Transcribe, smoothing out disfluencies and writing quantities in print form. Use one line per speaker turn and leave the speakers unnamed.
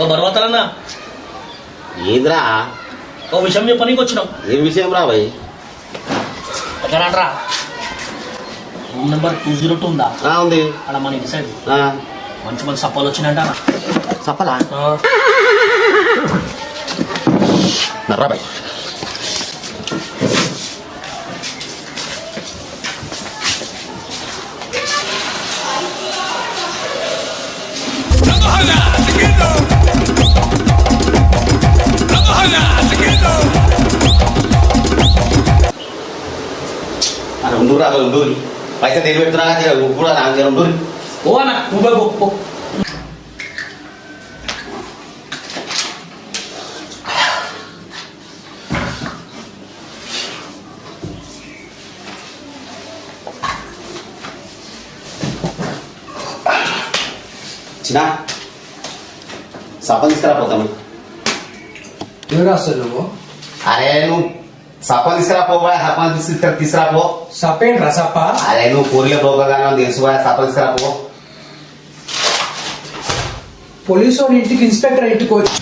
ఓ బర్వతలన్నా
ఏంద్రా
ఓ విషయం చెప్పనీకి వచ్చినాం.
ఏం విషయం రా భయ్?
ఎక్కడంట్రా? రూమ్ నెంబర్ 202 ఉందా?
ఉంది.
అలా మన ఇంటి సైడ్ మంచి మంచి సప్పాలు వచ్చినాయంట.
సప్పలా నర్రా భయ్. ఉండూరు అక్కడ ఉండూరి పైసా తెలివి పెడుతున్నా కూడా నాకు ఉండూరి.
ఓ అన్న నువ్వు
చిన్న సప తీసుకురాపోతాము.
ఎవరు వస్తారు నువ్వు?
అరే నువ్వు సప తీసుకురాపోవా? సప తీసుకురాపో.
సపేంట్రా సప్ప?
అరే నువ్వు పూరిలో పోగానే తెలుసుకో. సప తీసుకురాపో.
పోలీసు ఇంటికి ఇన్స్పెక్టర్ ఇంటికి వచ్చి